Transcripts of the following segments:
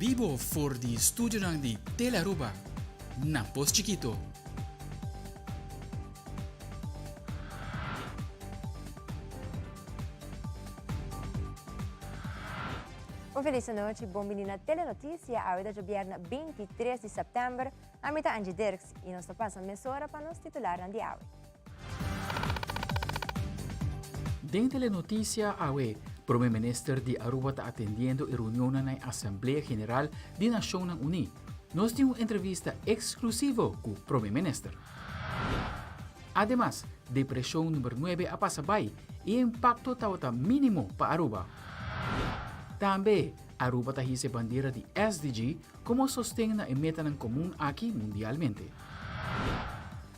Bibo for di studio ng di Telaruba. Napos Chiquito. Uma feliz noite, bom menino na Telenotícia, a hora de viernes 23 de setembro, a mitad Angie Dirks, e nós passamos mesora para nos titular de awe. Den Telenotícia awe, Prime Minister di Aruba está atendiendo a reunião na Assembleia General de Nações Unidas. Nós temos uma entrevista exclusiva com o Prime Minister. Además, depressão número 9 a pasabay e impacto tawata mínimo para Aruba. Também, Aruba está a bandeira de SDG como sostém na meta ng comum aqui mundialmente.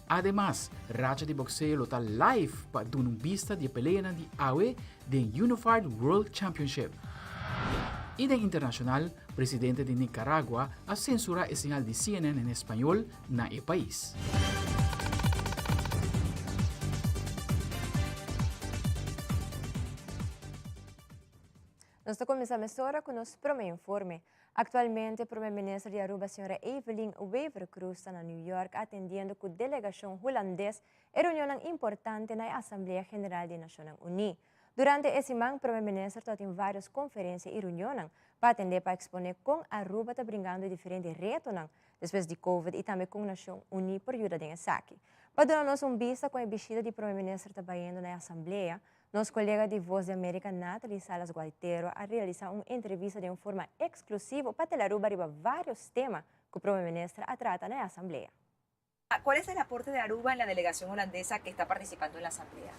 Además, Racha de Boxeo está live para dar uma vista de pelea de AWE de Unified World Championship. E de internacional, presidente de Nicaragua a censurar el señal de CNN en español na e país. Nós começamos agora com o nosso primeiro informe. Atualmente, o primeiro-ministro de Aruba, a senhora Evelyn Wever Cruz, está na New York atendendo com a delegação holandesa em reunião importante na Assembleia General das Nações Unidas. Durante esse mês, o primeiro-ministro tem várias conferências e reuniões para atender para exponer como a Aruba está brincando diferentes retos depois de Covid e também com a Nação Unida por ajuda de saque. Para dar-nos vista com a visita do primeiro-ministro trabalhando na Assembleia, nosso colega de Voz de América, Nathalie Salas Gualtero, a realizar uma entrevista de uma forma exclusiva para Telaruba sobre vários temas que o primeiro-ministro trata na Assembleia. ¿Cuál es el aporte de Aruba en la delegación holandesa que está participando en la asamblea?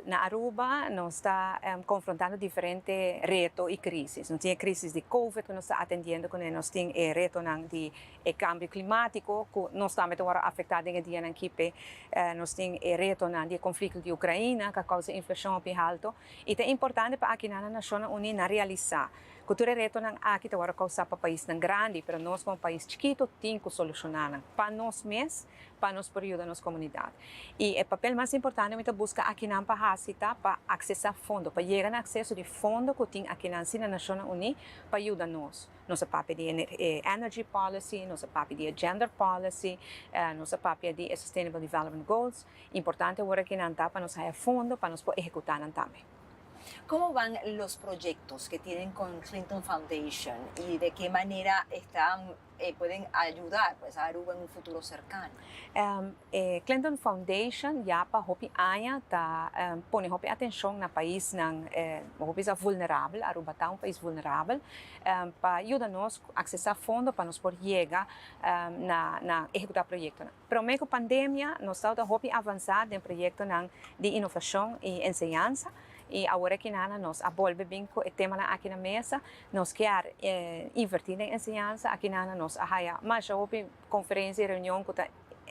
Na Aruba nos está confrontando diferentes retos y crisis. Nos tiene crisis de COVID que nos está atendiendo, con nos tiene reto de cambio climático que nos está afectando en el día en Kipe, nos tiene reto de conflicto de Ucrania que causa inflación muy alto. Y es importante para que las Naciones Unidas realizar cultura reto aqui agora causar para país grande, pero nós como país chiquito temos que solucionar para nós mesmos, para nos período da nossa comunidade. E o papel mais importante é buscar aqui na capacita para acessar fundo, para chegar no acesso de fundo que tem aqui na Nações Unidas para ajudar nós. Nossa papel de energy policy, nossa papel de gender policy, nossa papel de sustainable development goals. Importante agora que não para nos dar fundo para nos executar também. ¿Cómo van los proyectos que tienen con Clinton Foundation y de qué manera pueden ayudar a Aruba en un futuro cercano? Clinton Foundation ya para hopi aya ta pone hopi atenção na país hopi vulnerável. Aruba tá país vulnerável para ajudar nós a acessar fundo para nos poder chegar na executar projetos. Pero meio que a pandemia nós está hopi avançar em projetos de inovação e ensinança. E agora que nós volve bem com o tema aqui na mesa, nós queremos invertir em ensinança, aqui nós há mais uma conferência e reunião que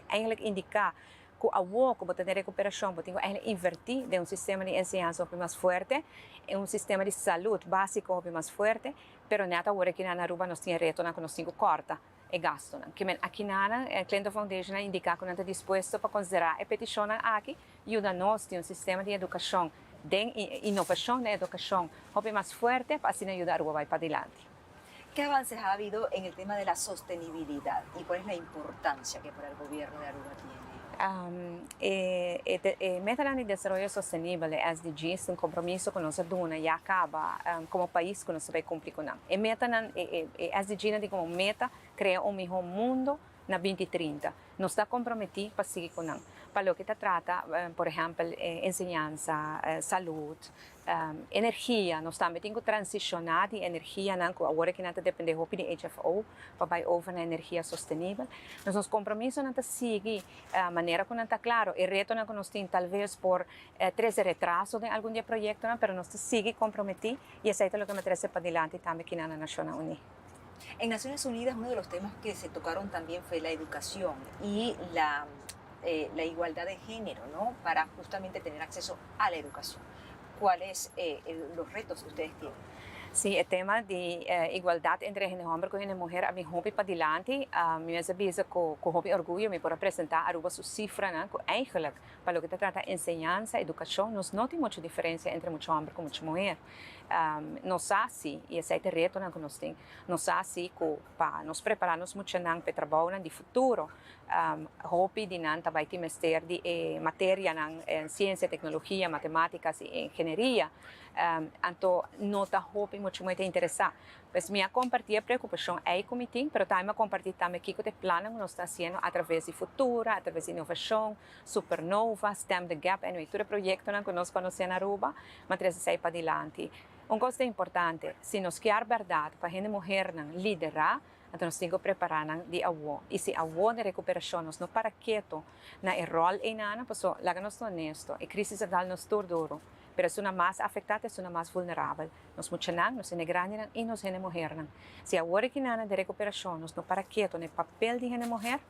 eigenlijk indicar que a que botar recuperação, botar invertir em sistema de ensinança mais forte, em sistema de saúde básico mais forte, pero nada agora que na Aruba nós temos reto que nós temos corta e gasto. Que aqui na Clinton Foundation indica que nós estamos dispostos para considerar a petição aqui e ajuda nós ter sistema de educação de innovación de educación más fuerte para así ayudar a Aruba para adelante. ¿Qué avances ha habido en el tema de la sostenibilidad y cuál es la importancia que para el gobierno de Aruba tiene? Meta de Desarrollo Sostenible, SDG, es un compromiso que nos aduna y acaba como país que nos va a cumplir con él. Meta SDG como meta crear un mejor mundo na 2030. Nos está comprometido para seguir com ele. Para o que trata, por exemplo, ensinança, saúde, energia. Nós também temos que transicionar de energia, agora que não depende de HFO, para ir over na energia sustentável. Nós compromissos não seguir a maneira que não está claro. E reto que nós temos, talvez, por 13 retrasos de algum projeto, mas nós seguimos comprometidos e isso é o que me traz para adelante também aqui na Nações Unidas. En Naciones Unidas uno de los temas que se tocaron también fue la educación y la igualdad de género, ¿no? Para justamente tener acceso a la educación. ¿Cuáles los retos que ustedes tienen? Sí, el tema de igualdad entre género hombre y mujer a mi hobby para adelante, me es bezig con hobby orgullo me puedo presentar Aruba su cifra, ¿no? Que eigenlijk para lo que te trata enseñanza, educación, no tiene mucha diferencia entre mucho hombre y mucha mujer. Nós assim, e esse é o reto que nós temos, nós assim, para nos prepararmos muito para trabalhar no futuro, hopi de nanta vai ter mestre de matéria em ciência, tecnologia, matemáticas e engenharia, então nota hopi muito interessante. Pues minha compartilha preocupação é com o mas também compartilhar também que o plano que nós está fazendo através de futura, através de inovação, supernova, STEM the Gap, e todo o projeto que nós conhecemos na Aruba, mas traz isso para adiante. Coisa importante, se nós queremos verdade para a gente mulher liderar, então nós temos que preparar de avô. E se avô de recuperação, nós não para quieto na rol em nada, porque lá que nós somos honestos, a crise é nos duro. Pero es una más afectada, es una más vulnerable. Nos muchanan, nos enegranjan y nos gene mujer. Si ahora que nada de recuperación, nos no para quieto en el papel de gene mujer,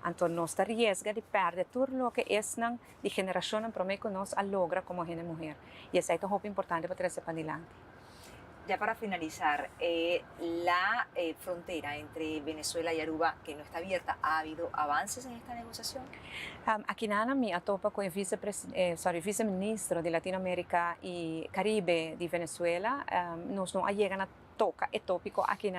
entonces nos riesga de perder todo lo que es de generación en promedio que nos logra como gene mujer. Y eso es algo importante para traer para adelante. Ya para finalizar, la frontera entre Venezuela y Aruba, que no está abierta, ¿ha habido avances en esta negociación? Aqui na me atopa com o vice-ministro de Latinoamérica e Caribe de Venezuela. Nós não chegamos a tocar o tópico aqui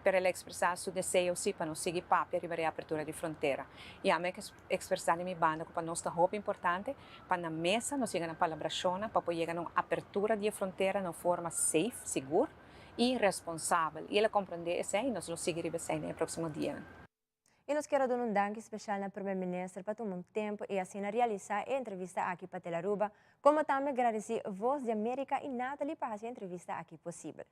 para ele expressar seu desejo para nós seguir para arribar à abertura de fronteira. E a mim expressar em minha banda que para nós está muito importante para na mesa nós chegamos a palabração para poder chegar a uma abertura de fronteira de forma safe, segura e responsável. E ele compreender isso e nós vamos seguir no próximo dia. E nos quero dar um danke especial na primeiro-ministro para tomar tempo e assim realizar a entrevista aqui para Telaruba, como também agradecer a Voz de América e Natalie para essa entrevista aqui possível.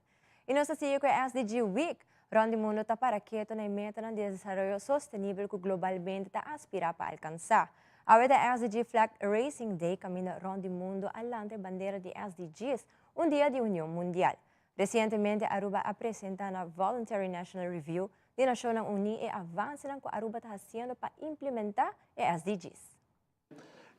E nós seguimos com a SDG Week, onde o mundo está para quieto na meta de desenvolvimento sustentável que globalmente está aspirando para alcançar. A SDG Flag Raising Day camina onde o mundo alante a bandeira de SDGs, dia de União Mundial. Recentemente, Aruba apresenta na Voluntary National Review de Nações Unidas e avanços que Aruba está fazendo para implementar os SDGs.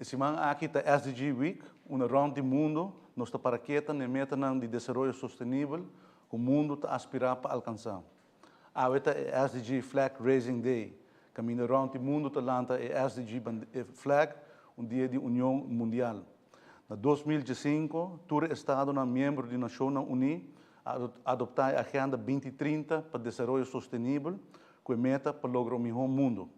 Esse ano aqui está SDG Week, onde o mundo nós está para quieto na meta de desenvolvimento sustentável que o mundo está aspirando para alcançar. A SDG Flag Raising Day, camina onde o mundo está lança a SDG Flag, dia de União Mundial. Na 2005, todo o Estado membro de Nações Unidas adoptar a Agenda 2030 para desenvolvimento sustentável, com a meta para lograr o melhor mundo.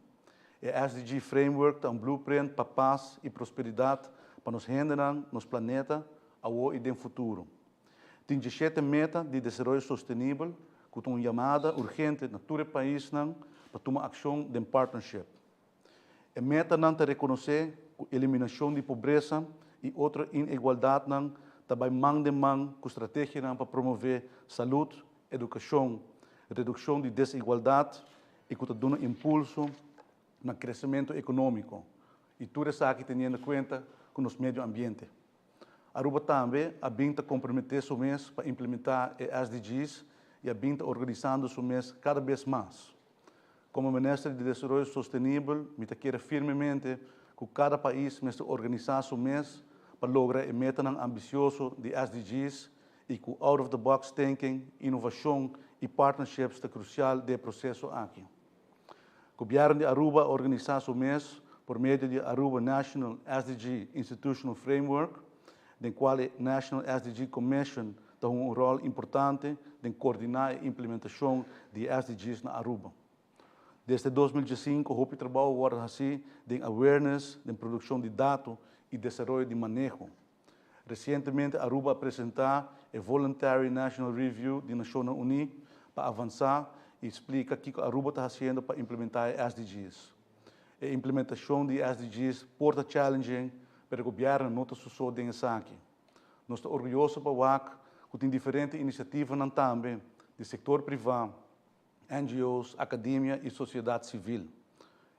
O SDG Framework é um blueprint para paz e prosperidade para nos renderar nos planeta agora e no futuro. Tem 17 metas de desenvolvimento sustentável que estão chamada urgente na todo o país para tomar ação de partnership. A meta não é reconhecer a eliminação de pobreza e outra inigualdade também mão de mão com estratégia para promover saúde, educação, redução de desigualdade e que dá impulso no crescimento econômico. E tudo isso aqui tendo em conta com o meio ambiente. Aruba também a binta comprometer o mês para implementar os SDGs e a binta organizando o mês cada vez mais. Como Ministro de Desenvolvimento Sustentável, me quero firmemente que cada país mesmo organizar o mês para lograr a meta ambicioso de SDGs e com out-of-the-box thinking, inovação e partnerships é crucial do processo aqui. O governo de Aruba organizar o mês por meio de Aruba National SDG Institutional Framework, do qual a National SDG Commission tem rol importante em coordenar a implementação de SDGs na Aruba. Desde 2005, o trabalho agora assim de awareness, de produção de dados e desenvolvimento de manejo. Recentemente, Aruba apresentou a Voluntary National Review de Nações Unidas para avançar e explica o que a Aruba está fazendo para implementar SDGs. A implementação de SDGs porta challenging para o governo não está só dentro aqui. Nós estamos orgulhosos para que tem diferentes iniciativas também do setor privado, NGOs, academia e sociedade civil.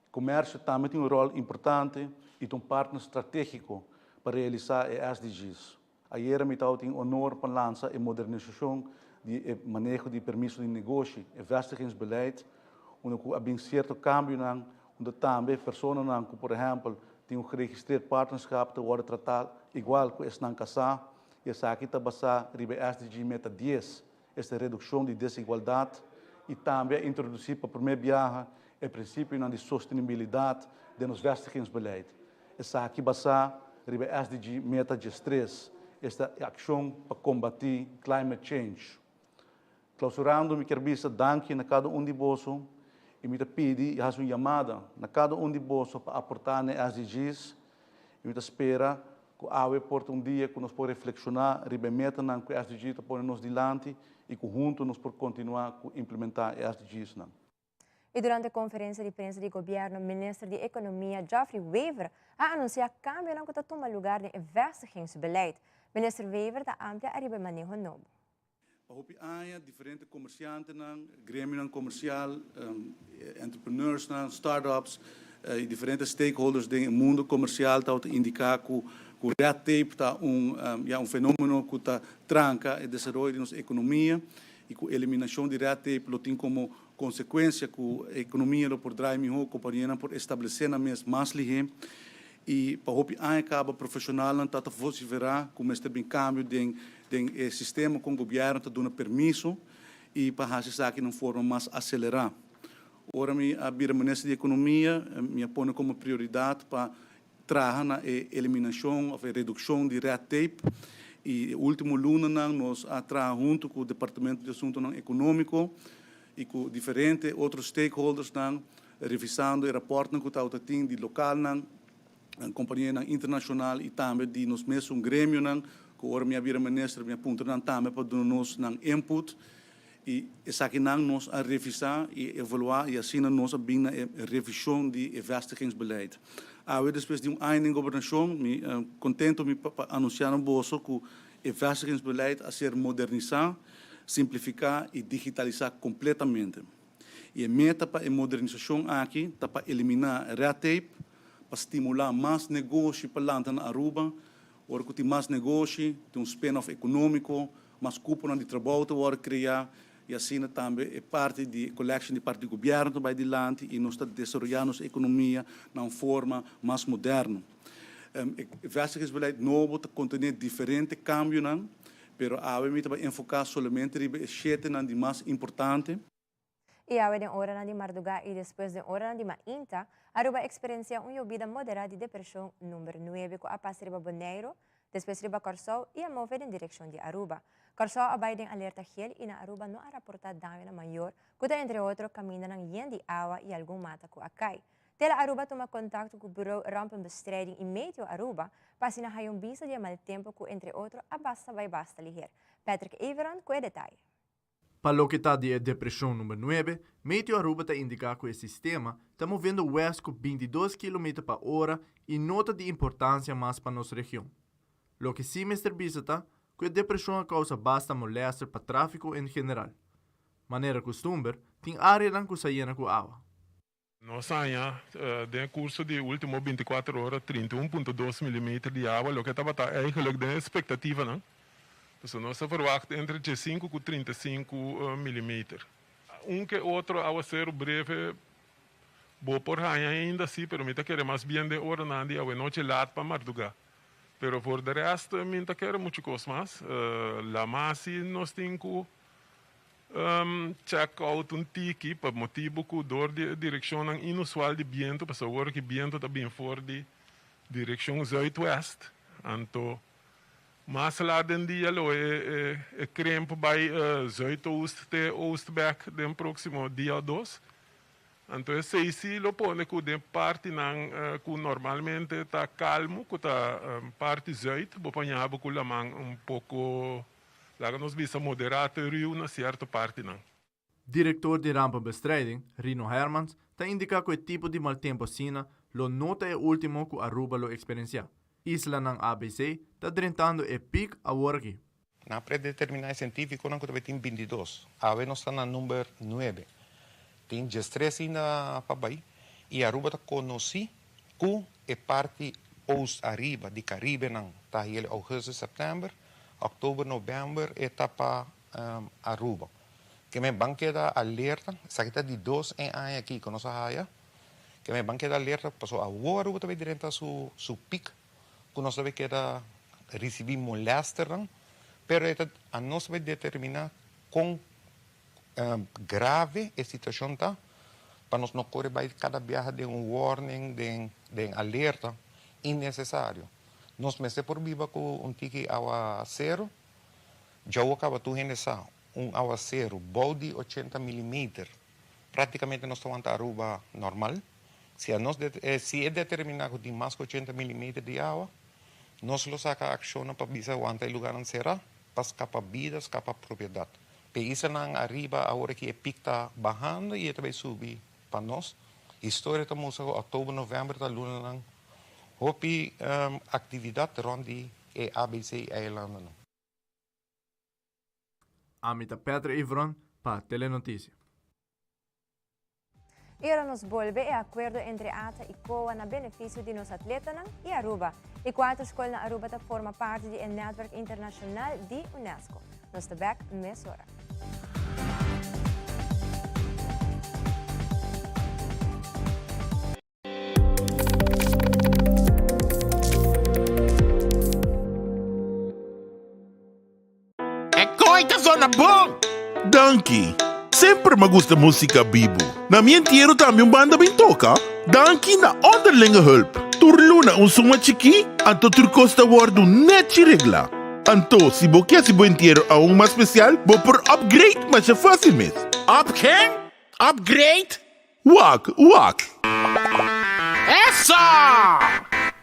O comércio também tem rol importante e um partner estratégico para realizar os SDGs. Ayer, me tem o honor para lançar a modernização de manejo de permisso de negócio e vestigingsbeleid, onde há certo câmbio, onde também pessoas que, por exemplo, têm geregistreerd partnerschap te worden tratado igual que es nan casa, e essa aqui está basada ribe SDG meta 10, esta redução de desigualdade e também introduzir para o primeiro viagem o princípio de sustentabilidade de nos vestigingsbeleid. Essa aqui basada ribe SDG meta 13, esta ação para combater climate change. Clausurando, me quero danke na cada de bolso e me pedi e uma chamada na cada de bolso para aportar nas SDGs e me espera que a porta dia que nós podemos reflexionar, rebemeter na que SDGs põe nos dilante e que juntos nós podemos continuar a implementar SDGs. E durante a conferência de prensa de governo, o ministro de Economia, Geoffrey Wever, a anunciar cambio na que toma lugar de investigingsbeleid. Minister Wever está amplia arriba manejo novo. Hopi há diferentes comerciantes, grêmio comercial, entrepreneurs, startups e diferentes stakeholders do mundo comercial estão indicar que o red tape está fenômeno que está tranca o desenvolvimento da nossa economia e que a eliminação de red tape tem como consequência que a economia por drive melhor, a companhia por estabelecer na mesma mais ligeira e para hopi acaba profissional não está vociferar como este bem cambio de sistema com o governo está dando permisso e para fazer isso aqui de uma forma mais acelerada. Ora, a ministra de Economia me põe como prioridade para trabalhar na eliminação ou redução de red tape e o último luna nós trabalhamos junto com o Departamento de Assuntos Econômicos e com diferentes outros stakeholders revisando o rapporto que está de local a companhia internacional e também de nos mesmos grêmio que ora minha ministra me aponta também para dar nos input e essa aqui nós a revisar e evaluar e assim nós a bem a revisão de investigingsbeleid. Depois de ano em governação, me contento me anunciar bolso que o investigingsbeleid a ser modernizado, simplificar e digitalizar completamente. E a meta para a modernização aqui está para eliminar red tape, para estimular mais negócio para lá na Aruba, ora que tem mais negócio, tem spin-off econômico, mais cúpula de trabalho para criar e assim também é parte de collection de parte do governo vai adiante e nós estamos desenvolvendo a economia de uma forma mais moderna. Investigingsbeleid novo está contendo diferentes cambios, mas a gente vai enfocar somente em sete de mais importante. E a hora de Marduga e depois de hora de Mainta, Aruba experiencia lluvia moderada de depressão número 9 com a passa riba Bonaire, depois riba Corsol e a mover em direção de Aruba. Corsol abay em alerta gel e na Aruba não há reportado dano maior, kuda entre outros caminha ng yen de água e algum mata com acai. Tela Aruba toma contato com o Bureau Rampenbestrijding e Meteo Aruba, para sinahayong bisa de mal tempo com entre outros a basta liger. Patrick Everon com detalhe. Para o que está de depressão número 9, Meteo Aruba está indicando que o sistema está movendo west com 22 km por hora e nota de importância mais para nossa região. Lo que sim, Mr. Bisata, que a depressão causa bastante moléstia para o tráfego em geral. Maneira costume, tem área que saia com água. Nós saímos no curso de último 24 horas, 31,2 mm de água, o que estava eigenlijk de expectativa, não? Então, nós verwachten entre 5 e 35 mm. Que outro aguacero breve, bom por ainda sim, pero me quer mais bem de hora na dia, a noite late para Marduga. Pero por de resto, me quer muito coisa mais. La masi nós temos check out tiki por motivo que door de direção inusual de viento, para saber que viento está bem fora de direção zuidwest. Então, mas lá dentro dia é crempo by zuidoost te oostback den próximo dia 2. Então, se lo pone que de parte que normalmente está calmo, que está parte zuid, bopanhava que la man pouco lá nos bisa moderado rio na certa parte não. Diretor de Rampenbestrijding, Rino Hermans, está indicando que o tipo de mal tempo sina lo nota é o último que Aruba lo experiencia. Isla ng ABC está drentando e pic a worki. Na predeterminada científico não que tem 22. A nós está na número 9. Tem 13 ainda para baixo e Aruba está conheci que é parte oeste-arriba de Caribe não. Tá ele agosto, setembro, outubro, novembro etapa Aruba. Que me banqueda alerta, saída de 2 em ano aqui com nossa raia. Que me banqueda alerta passou a Aruba também direto su pico. Que nós sabemos que recebi moléstia, pero a nós vai determinar quão grave a situação está, para nós não correr cada viagem de warning, de alerta innecessário. Nos meses por viva com tiki aguacero, já acaba tu nessa aguacero, bode 80 mm. Praticamente nós estamos a Aruba normal. Se é determinado de mais de 80 mm de água, nós lo saca a ação para bisa aguantar o lugar onde será, para escapar vida, escapar propriedade. Peisa nang arriba agora que é picta bajando e também subir para nós. História estamos em outubro, novembro da luna nang hopi atividade ronde é ABC Island. Amita Petra Ivron para Telenotícia. E ora nos volve e acordo entre ATA e COA na benefício de nos atletas e Aruba. E 4 escolas na Aruba forma parte do Network Internacional de UNESCO. Nos tabak, mesora. Coita zona bom! Danke! Sempre me gusta música bibo. Na minha inteiro também banda bem toca. Danke na onderlinge hulp. Turluna suma chiki, anto turcosta wardu net regla. Anto, se bo quer se bo inteiro a mais especial, bo por upgrade, mas é fácil mesmo. Quem? Upgrade? Wak. Essa!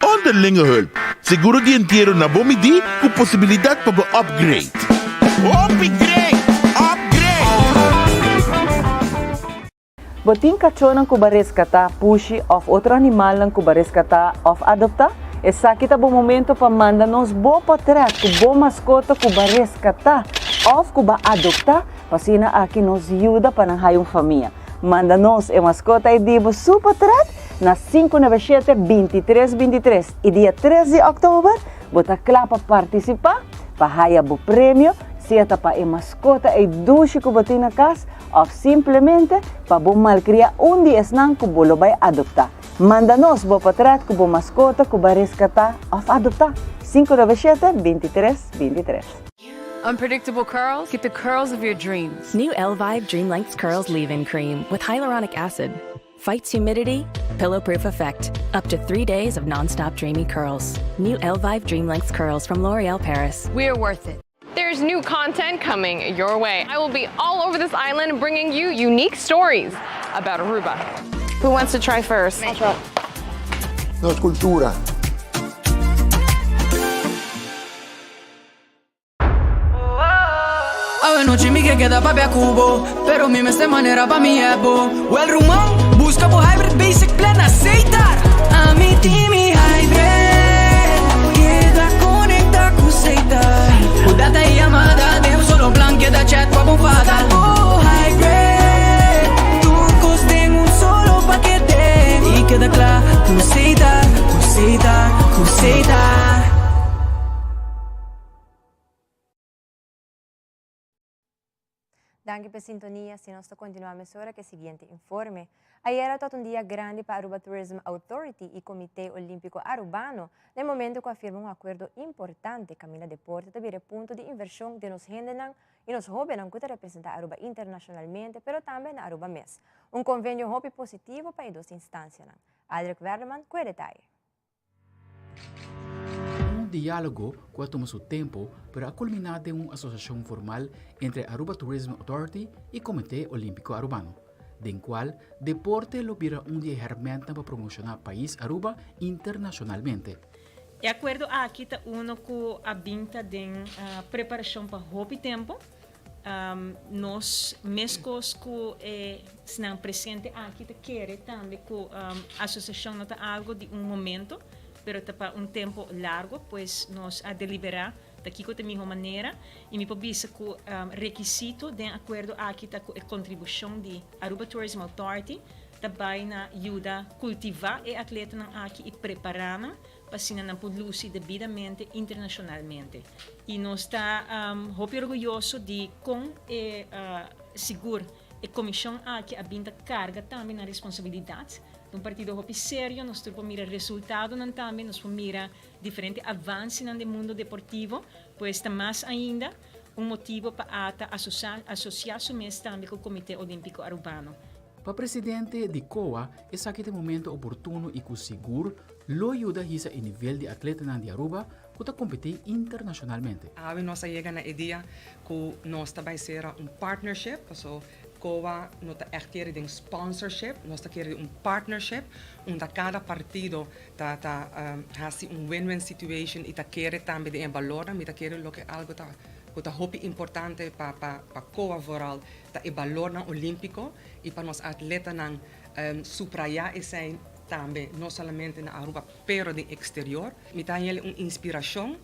Onderlinge hulp. Seguro de inteiro na bom midi, com possibilidade para bo upgrade. Botin kachonan kuba rescata, pushi of outro animal lang kuba rescata of adopta. Essa kita bo momento pa manda nos bo potret kubo mascota kuba rescata of kuba adopta. Pasina aqui nos ajuda para hayong família. Manda nos e mascota e dibo super potret na 597-2323 e dia 13 de outubro bota clapa participar pa haya bo prêmio. Siya pa e mascota e dushi ko botin na kas of simplesmente pa bo malcria dia nang kubo lo bay adopta. Manda-nos bo patrat kubo mascota kubo rescata of adopta. 597-2323. Unpredictable curls? Get the curls of your dreams. New Elvive Dream Lengths Curls Leave-In Cream with hyaluronic acid. Fights humidity, pillow-proof effect. Up to 3 days of non-stop dreamy curls. New Elvive Dream Lengths Curls from L'Oreal Paris. We're worth it. There's new content coming your way. I will be all over this island bringing you unique stories about Aruba. Who wants to try first? No, cultura. Ave noche mi que queda papi a cubo, pero mi de manera pa mi ebo. O el rumón, busca por hybrid basic plan aceitar. A mi team y hybrid, queda conecta con aceitar. Data e amada, deu solo plan que da chat pa bufada. Oh, hybrid, turcos tem solo paquete. E queda claro, aceitar. Danke per sintonia, se nós continuamos agora com o seguinte informe. Ayer era um dia grande para a Aruba Tourism Authority e Comitê Olímpico Arubano, no momento que afirma acordo importante caminho deporte também ponto de inversão de nos rendenan e nos jovens que representar Aruba internacionalmente, pero também na Aruba MES. Convênio hobby positivo para as duas instâncias. Adric Verleman, com detalhe. Diálogo que toma seu tempo para culminar de uma associação formal entre Aruba Tourism Authority e Comitê Olímpico Arubano, den qual deporte lo vira de ferramenta para promocionar o país Aruba internacionalmente. De acordo a aqui está uno com a binta de preparação para o tempo, nós mesmos que estão presentes aqui querem também que a associação nota algo de momento, pero para tempo largo, pues nos a deliberar daqui com a mesma maneira e me pobisa com requisito de acordo aqui tá com a contribuição de Aruba Tourism Authority também na ajuda cultivar e atleta aqui e preparar para se não produzir devidamente internacionalmente e nós está muito orgulhoso de com seguro a comissão aqui a binda carga também na responsabilidade um partido muito sério, nós temos mira resultado também, nós mira diferentes avanços no mundo deportivo, pois está mais ainda motivo para associar-se também com o Comitê Olímpico Arubano. Pa presidente di COA, essa que momento oportuno e com seguro, lo ajuda hisa em nível de atleta de Aruba, que está competir internacionalmente. Nós chegamos na ideia que nós também será partnership, so COA não está querendo sponsorship, nós está querendo partnership, onde cada partido está win-win situation e está querendo também de valor, mas está querendo lo que algo está muito importante para COA vooral, está o valor olímpico e para nós atletas supraiar esse também, não somente na Aruba, pero de exterior. Me dá uma inspiração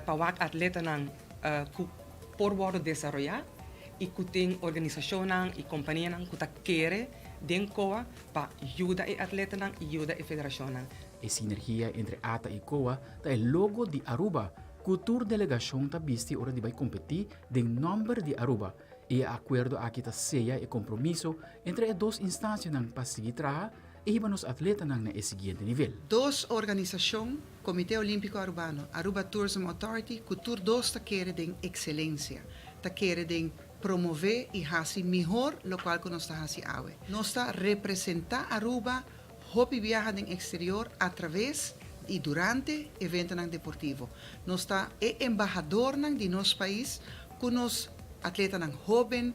para os atletas que por desenvolver e que tem organização e companhia que querem dentro COA para ajudar os atletas e ajudar a federação. A sinergia entre ATA e COA é o logo de Aruba, cultura delegação está vista hora de vai competir de número de Aruba e acordo aqui está ceia e compromisso entre as duas instâncias para seguir trabalhar e os atletas na seguinte nível. Duas organizações, Comitê Olímpico Arubano, Aruba Tourism Authority, cultura dos está querendo excelência, está querendo promover e fazer melhor o qual que nós está fazendo. Nós está representar Aruba, hobby viajar no exterior através e durante eventos deportivos. Nós está embajador de nosso país, que nós atletas jovens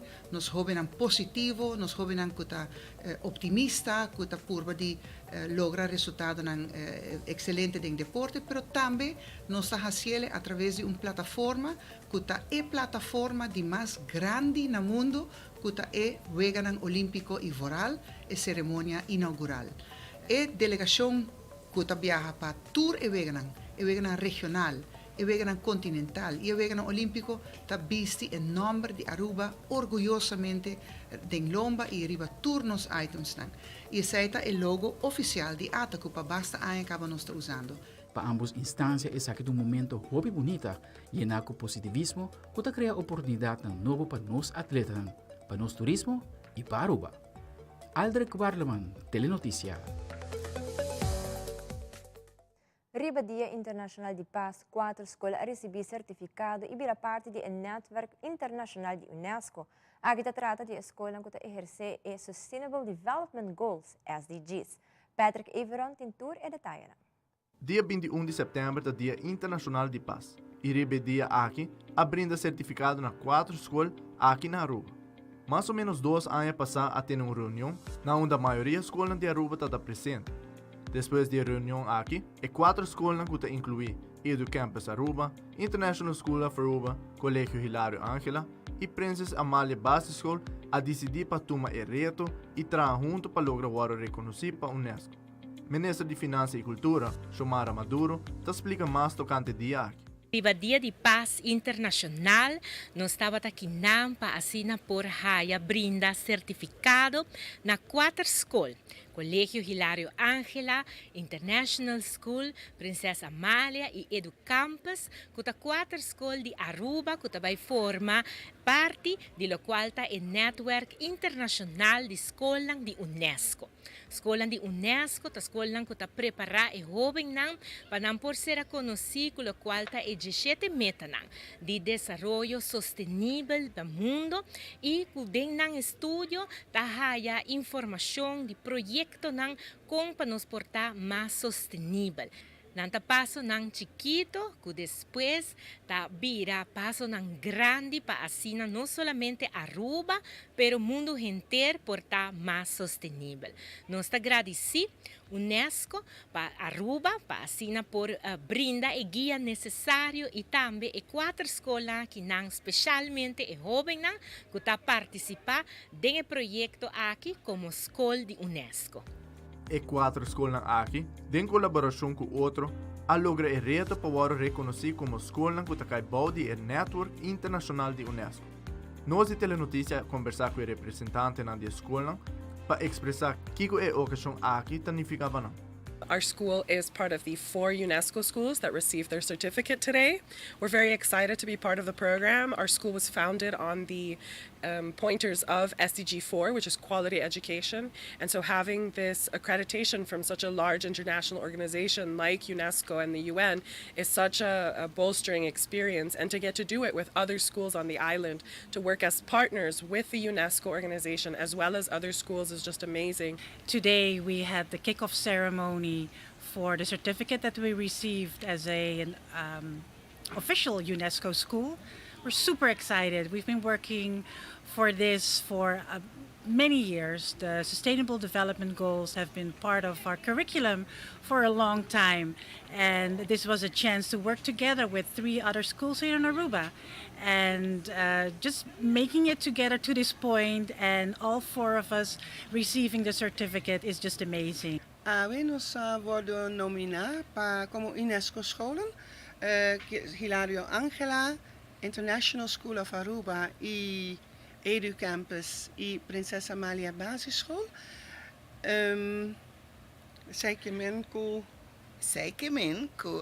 positivo, nós jovens que está optimista, que está curva de lograr resultados excelentes em deporte, mas também nós está fazendo através de uma plataforma que está plataforma de mais grande no mundo, que está Weganan Olímpico e Voral, e cerimônia inaugural. E delegação que está viaja para tour e Weganan regional, e Weganan continental e Weganan olímpico está visto em nome de Aruba orgulhosamente de lomba e riba turnos items. E esse é o logo oficial de ATA que basta a acaba nós usando. Para ambas instâncias, esse é um momento hobby bonita e com positivismo que está cria oportunidade novo para nós atletas, para nós turismo e para Aruba. Aldrich Warleman, Telenotícia. Riba Dia Internacional de Paz, 4 escolas receberam certificado e viram parte do Network Internacional de UNESCO. Aqui se trata de escolas que exercem os Sustainable Development Goals, SDGs. Patrick Everon tem tour e detalhe. Dia 21 de setembro é Dia Internacional de Paz. E Riba Dia aqui abrinda certificado na 4 escolas aqui na Aruba. Mais ou menos 2 anos passados a ter uma reunião, na onde a maioria das escolas de Aruba está presente. Depois da reunião aqui, 4 escolas que incluem Edu Campus Aruba, International School of Aruba, Colégio Hilário Ángela e Princess Amalia Base School a decidir para tomar o reto e trabalhar junto para lograr o reconhecido para a Unesco. Ministro de Finanças e Cultura, Xiomara Maduro, te explica mais tocante dia aqui. Riba Dia de Paz Internacional, nós estava aqui para assinar por Haya brinda certificado na 4 escolas. Colégio Hilário Ángela, International School, Princesa Amália e Edu Campus, que está 4 escolas de Aruba, que também forma parte do qual está o Network Internacional de Escolas de Unesco. Escolas de Unesco, a escola que está preparada e jovem para por ser conhecido, o qual está o 17 meta de desenvolvimento sustentável do mundo e que dentro do estudo está a informação de projetos como para nos portar mais sustentável. Nanta passo nang chiquito, que depois ta vira passo nang grande para assina não somente Aruba, pero mundo inteiro portar mais sustentável. Nós ta agradeci UNESCO para Aruba para assina por brinda e guia necessário e também e 4 escolas que nang especialmente e jovem nang que ta participar do projeto aqui como escola de UNESCO. E 4 escolas aqui, em colaboração com outro, a logra o reto para ser reconhecido como escola que está baude o Network Internacional de UNESCO. Nós, de Telenotícia, conversar com o representante da escola para expressar o que a ocasião aqui significava. Our school is part of the 4 UNESCO schools that received their certificate today. We're very excited to be part of the program. Our school was founded on the pointers of SDG 4, which is quality education. And so having this accreditation from such a large international organization like UNESCO and the UN is such a bolstering experience. And to get to do it with other schools on the island, to work as partners with the UNESCO organization as well as other schools is just amazing. Today we had the kickoff ceremony for the certificate that we received as an official UNESCO school. We're super excited. We've been working for this for many years. The Sustainable Development Goals have been part of our curriculum for a long time. And this was a chance to work together with 3 other schools here in Aruba. And just making it together to this point and all 4 of us receiving the certificate is just amazing. We nos worden nominados como UNESCO scholen. Hilario Angela, International School of Aruba e Edu Campus e Princesa Amalia Basisschool. Sei que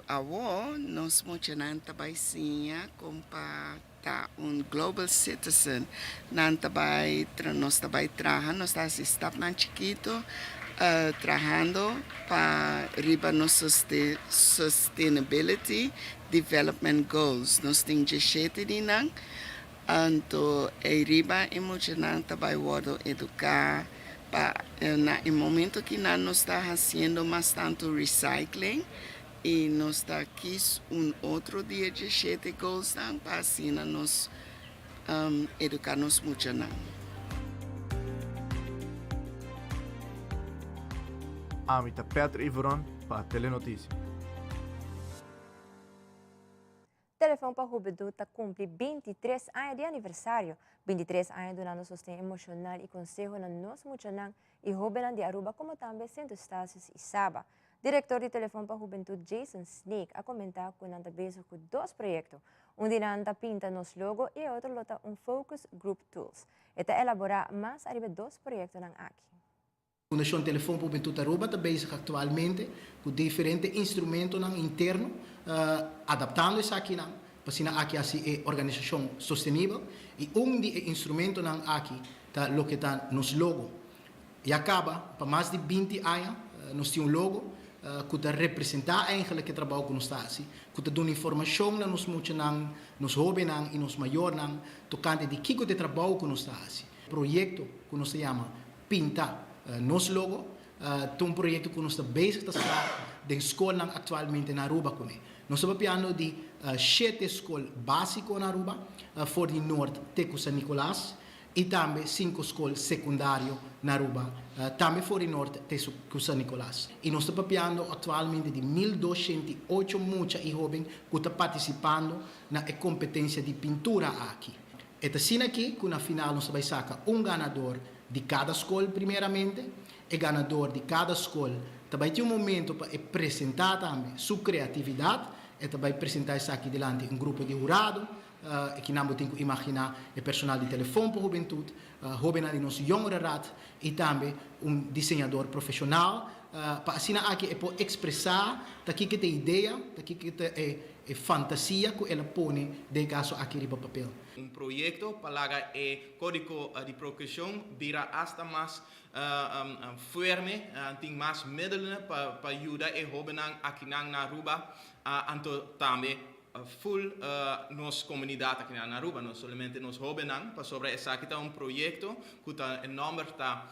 avó nos mocionan tabaisinha compa ta global citizen nan tabai nos tabai trahan nos ta stap nan chiquito trabajando para riba nos sustainability development goals nos ting 17 dinang anto riba emocional tabai wado educar na el momento que nos está haciendo más tanto recycling y nos está aquí otro día 17 goals para así nos educarnos mucho. Amita Petr Ivoron para Telenotícias. Telefone para Juventude cumpre 23 anos de aniversário. 23 anos donando sustento emocional e consejo na nossa muchanan e jovens de Aruba, como também Centro Estácios e Saba. Diretor de Telefone para Juventude Jason Snake a comentar que nanta beso com 2 projetos. De nanta pinta nos logo e outro lota Focus Group Tools. Eta elaborar mais arriba 2 projetos nan aqui. A Fundação Telefone para Juventude Aruba está bezig atualmente com diferentes instrumentos internos, adaptando isso aqui para aqui assim é organização sustentável e de instrumento aqui tá lo que está nos logo e acaba para mais de 20 anos nós temos logo que está representar eigenlijk que trabalho com nós assim que está dando informação nos muitos nos jovens e nos maiores tocante de que de trabalho com nós assim projeto que nós chama Pinta nos logo um projeto que nós está bezig de estar de escola atualmente na Aruba com nós estamos piano de 7 escolas básicas na Aruba, for de Norte, Teco San Nicolás, e também 5 escolas secundárias na Aruba, também for de Norte, Teco San Nicolás. E nós estamos piano atualmente de 1.208 muchas e jovens que estão participando na competência de pintura aqui. E assim aqui, que na final nós vamos sacar ganador de cada escola primeiramente, e ganador de cada escola também tem momento para apresentar também sua criatividade e também apresentar isso aqui delante grupo de jurado que não tem que imaginar o personal de telefone para a juventude, jovens de nosso jongere raad e também desenhador profissional para assim aqui é para expressar daqui que tem ideia, daqui que tem fantasia que ela põe de caso aqui no papel. Projeto para o código de progresión vira hasta más firme, tem mais middelen para ajudar os jovens aqui na Aruba, anto também full nos comunidade aqui na Aruba, não somente nos jovens, para sobre essa aqui está projeto que está em nome da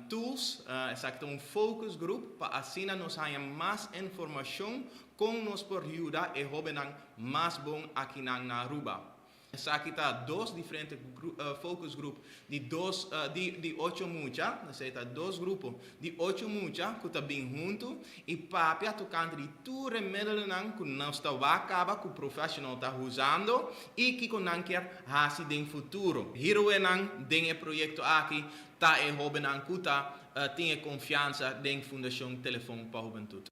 tools, essa aqui está focus group para assim nós tenhamos mais informação com nos por ajudar os jovens mais bom aqui na Aruba. Essa aqui está 2 diferentes focus group de 8 muchas, está 2 grupos de 8 muchas que estão bem juntos e para tocando de tudo remédio que não está acaba que o profissional está usando e que não quer fazer no futuro. Hiro tem projeto aqui tá é jovem que tem confiança na Fundação Telefone para a Juventude.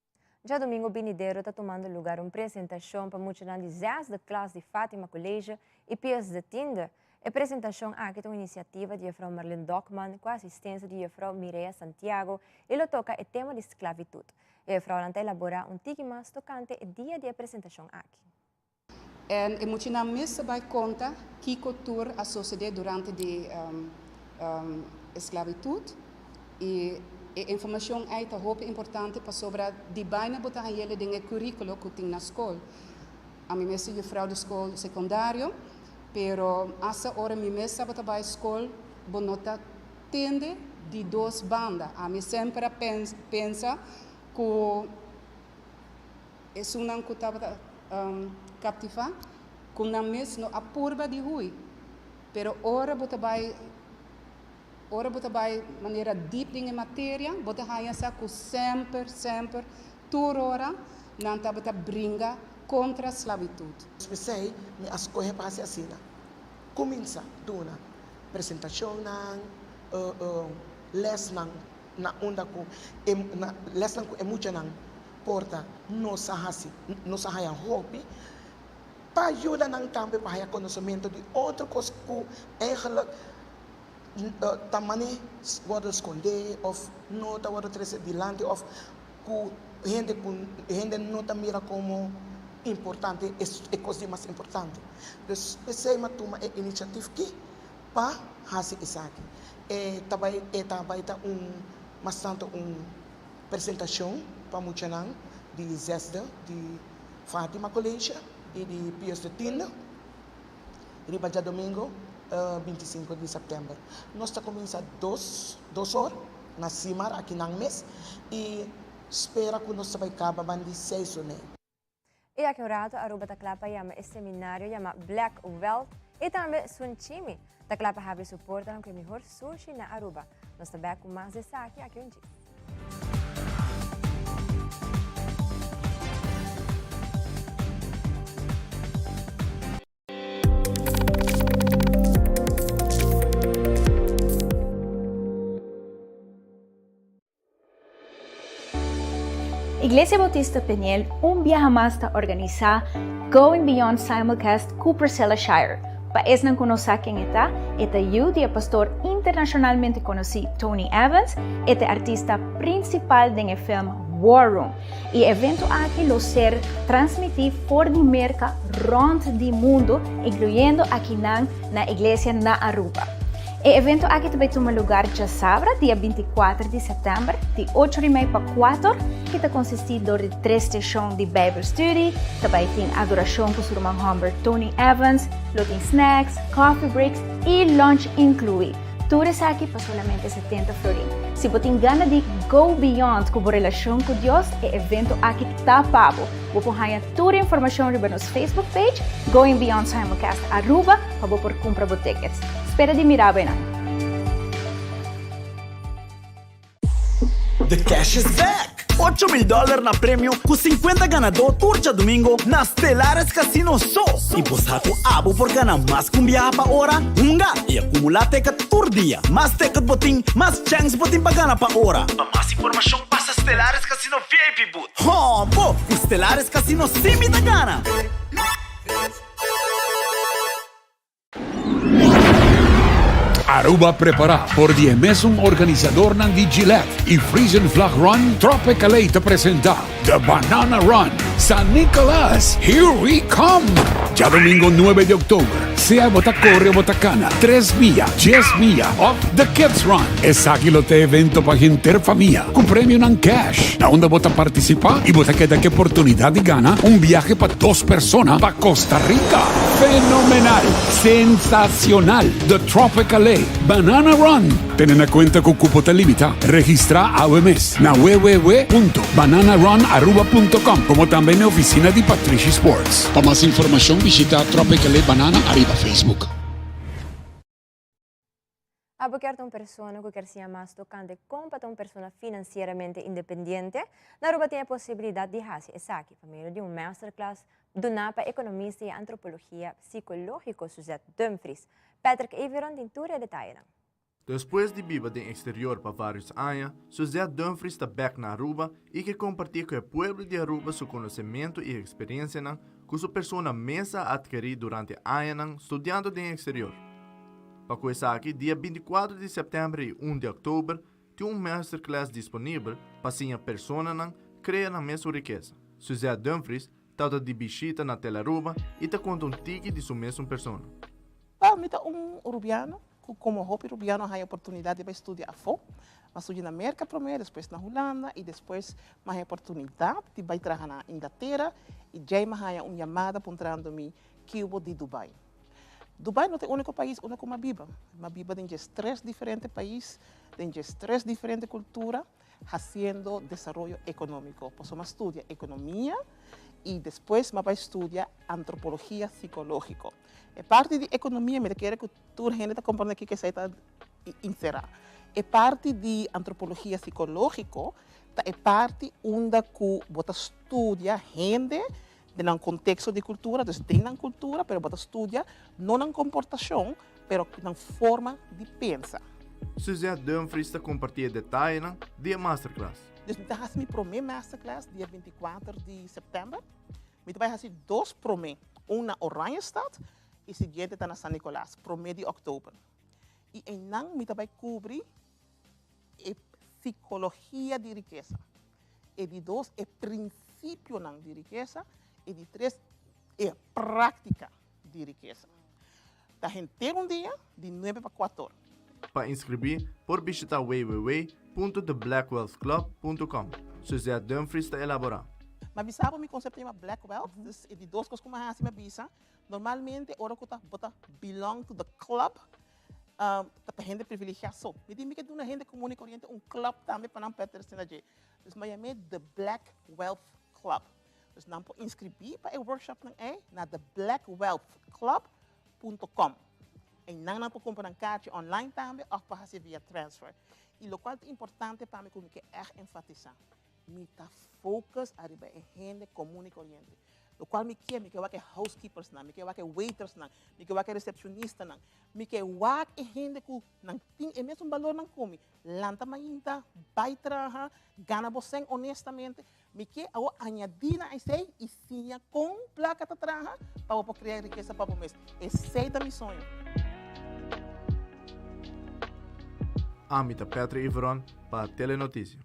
Já domingo, Binideiro está tomando lugar uma apresentação para muitos de da classe de Fátima Colégio e Pias de Tinder. A apresentação aqui é uma iniciativa de Frau Marlene Dockman com a assistência de Frau Mireia Santiago e ela toca o tema de esclavitud. A Frau está elaborar tiki mais tocante o dia de apresentação aqui. En eu moet je nou missen bij conta que cultura a suceder durante a esclavitud e a informação aí tá muito importante para sobre de baina botar aí dingen currículo que tem na escola. A mim mesmo juffrouw de escola secundário, pero essa hora mim mesmo bota para a escola bonota tende de duas bandas. A mim sempre pensa que é uma que estava captiva, que na mesmo a purba de rui, pero ora bota maneira deep em matéria, bota aí essa que sempre toda hora não tá bota brinca contra a esclavitud. Sei, me as coisas passam assim, começa dona apresentação les na onda com les na é muito não porta nossa haya hobby para ajudar não também para haya conhecimento de outra coisa que eigenlijk tamane worden esconder of nota worden trazer dilante of que gente nota mira como importante é coisa mais importante. Dus pensei mas toma iniciativa que para fazer isso aqui. Também bastante apresentação para muitos de Zesda, de Fátima Colégio e de Pius de Tina. E para domingo, 25 de setembro. Nós estamos começando 2 horas na Simar, aqui na mês, e espero que nós vamos acabar de 6 horas. E aqui um rato, Aruba taklapa yama e seminário yama Black Wealth e também Sunchimi. Taklapa have suporta ng melhor sushi na Aruba. Nós também com mais destaque aqui um dia. Iglesia Bautista Peniel viaje más está organizar Going Beyond Simulcast Cooper Shire. Paes ng kunosaking ita youth pastor internacionalmente conocido Tony Evans, artista principal del film War Room. Y evento aquí lo ser transmitido por di merca rond di mundo, incluyendo aquí na iglesia na Aruba. E evento aqui também toma lugar já sábado, dia 24 de setembro, de 8h30 para 4, que está consistido de 3 sessões de Bible Study, também tem adoração com o irmão Humber Tony Evans, tem snacks, coffee breaks e lunch incluído. Tudo isso aqui para solamente 70 florins. Se você tem ganas de go beyond com a relação com Deus, o evento aqui está pago. Vou pôr toda a informação no nosso Facebook page, Going Beyond Simulcast Aruba, para você comprar tickets. Espera de mirar bem. The cash is back! $8,000 na prêmio com 50 ganador turja domingo na Stellares Casino só. E você com abo por ganhar mais com viaja para hora, e acumular ticket por dia. Mais ticket botin, mais chance botin para ganhar para hora. Para mais informação, passa Stellares Casino VIP Boot. Pô, Stellares Casino sim me dá gana. Aruba prepara por die mesum organizador ng Gillette e Frisian Flag Run Tropicale te presenta The Banana Run San Nicolas. Here we come! Ya domingo 9 de octubre, sea bota corre o botacana, 3 millas, 10 millas of The Kids Run. Es aquilo te evento para gente familia, con premio ng cash. Na onda bota participa y bota queda que oportunidad de gana un viaje para 2 personas para Costa Rica. Fenomenal, sensacional, The Tropicale Banana Run. Ten en cuenta que cupo te limita. Registra a mes na www.bananarunaruba.com, como también en oficina de Patricia Sports. Para más información visita Tropicale Banana arriba Facebook. Abukert uma pessoa que quer ser mais tocante como uma pessoa financeiramente independente, na Aruba tem a possibilidade de fazer isso aqui, por meio de masterclass do NAPA Economista e Antropologia Psicológico Suzette Dumfries. Patrick Everon tem tudo detalhe. Depois de viver no exterior por vários anos, Suzette Dumfries está back na Aruba e quer compartilhar com o povo de Aruba seu conhecimento e experiência com sua pessoa mesa adquirida durante anos estudando no exterior. Para começar aqui, dia 24 de setembro e 1 de outubro, tem masterclass disponível para sua pessoa criar a mesma riqueza. Suzette Dumfries tauta di bisita na tela Aruba e te conta tiki de sua mesma persona. Para rubiano, como hopi rubiano, há a oportunidade de estudar fora. Mas estudar na América primeiro, depois na Holanda e depois mais a oportunidade de ir trabalhar na Inglaterra e já há uma chamada apontando-me que eu vou de Dubai. Dubai não é o único país onde eu vivo. Eu vivo em 3 diferentes países, em 3 diferentes culturas, fazendo desenvolvimento econômico. Posso estudar economia e depois eu vou estudar antropologia psicológica. É parte de economia, me quero que toda a gente está compreendendo aqui que você está encerrado. É parte de antropologia psicológica, é parte onde você estuda gente num contexto de cultura, então tem na cultura, mas você estuda não na comportação, mas na forma de pensar. Suzette Dumfries está compartilhando detalhes da masterclass. Então, eu vou fazer meu primeiro masterclass dia 24 de setembro. Eu vou fazer 2 promês, na Oranjestad e a seguinte está na São Nicolás, promê de outubro. E em não eu vou cobrir a psicologia de riqueza. E de 2 é princípio de riqueza. E de 3 é prática de riqueza. A gente tem dia de 9 para 4 horas. Para inscrever, por visitar www.theblackwealthclub.com. Suzette Dumfries está elaborando. Mas sabe o conceito de Black Wealth? É de 2 coisas que eu faço. Normalmente, a hora que eu belong to the club, a gente privilegiada. Eu digo que uma gente comum e corrente, club também para não pertencer a gente. Então, eu chamo The Black Wealth Club. Então, não pode inscrever para o workshop na theblackwealthclub.com. E não pode comprar carta online também ou para fazer via transfer. E o qual é importante para mim que é enfatizar. Me está focus a gente comum e corrente. O qual me quer que housekeepers me quer que waiters me quer que recepcionista me quer que gente que não tem o mesmo valor não come. Lanta mainta, vai trabalhar, gana você honestamente. Me quer añadir a isso e sim com placa de trabalhar para criar riqueza para o mês. Esse é meu sonho. Amita Petra Ivron para Telenotícia.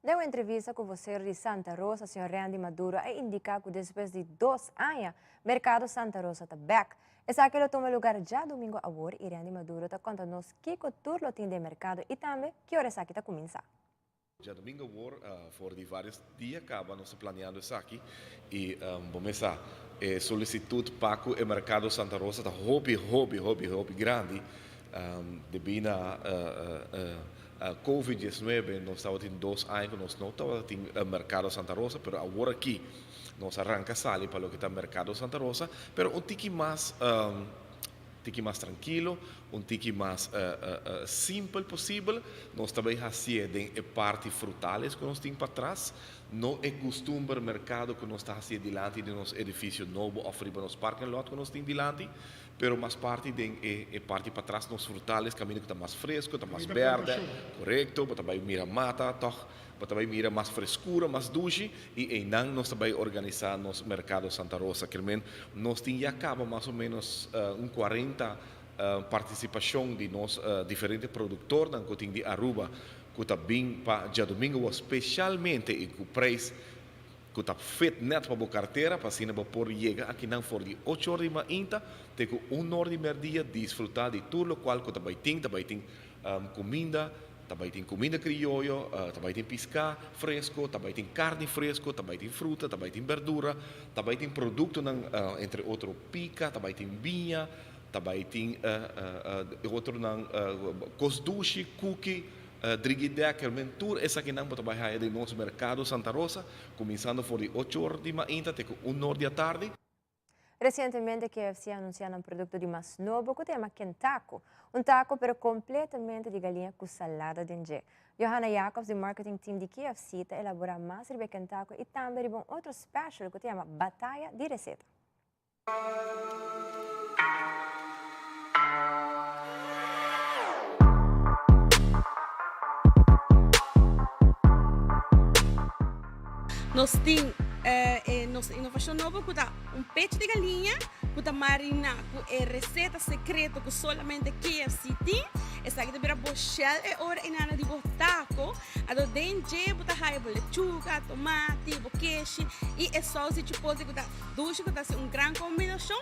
Deu entrevista com você de Santa Rosa, Sr. Randy Maduro, e indica que depois de 2 anos, mercado Santa Rosa está back. Essa aquilo toma lugar já domingo a hora e Randy Maduro está contando-nos que cultura tem de mercado e também que hora essa aqui está começando. Já domingo a hora, por vários dias, acabamos planeando isso aqui e vamos começar. Solicitude para o mercado Santa Rosa está hobby grande. Devido a Covid-19, nós estávamos em 2 anos que nós não estávamos no mercado Santa Rosa, mas agora aqui nós arrancamos a sair para o que está no mercado Santa Rosa, mas um tique mais tranquilo, um tique mais simples possível. Nós também fazemos a parte frutais que nós temos para trás. Não é costume o mercado que nós estamos fazendo diante de nosso edifício novo, oferir para nos parking lot que nós temos diante. Pero mais parte é parte para trás nos frutales, caminho que está mais fresco, está mais verde, correto, para também mira mata, para também mira mais frescura, mais doce e não nós também organizar nosso mercado Santa Rosa, que nós temos já acaba mais ou menos 40 participação de nós diferentes produtores na cotinha de Aruba, que está bem para já domingo, especialmente e com preço que está feito net para a carteira, para assim não poder chegar aqui não for de 8 horas de manhã, tem que 1 hora de meio-dia desfrutar de tudo o qual que também tem comida, também tem comida criollo, também tem pesca fresco, também tem carne fresco, também tem fruta, também tem verdura, também tem produto, entre outros pica, também tem vinha, também tem outro cosduche, cookie, Drigidek, mentur, essa que não pode trabalhar no nosso mercado Santa Rosa, começando por 8 horas de manhã até 1 hora da tarde. Recentemente, a KFC anunciou um produto de mais novo que se chama Kentaco. Taco pero completamente de galinha com salada dentro. Johanna Jacobs, do marketing team de KFC, está elaborando mais de Kentaco e também de outro special que se chama Batalha de Receita. Nós temos nossa inovação nova que dá peito de galinha kuta marina ku e receita secreto ku solamente KFC tem. Essa aqui também é bochel e ora inana di taco. Ado dente buta haya bo lechuga, tomate, bo queijo e é sauce chipotle kuta duche kuta se grande combinação.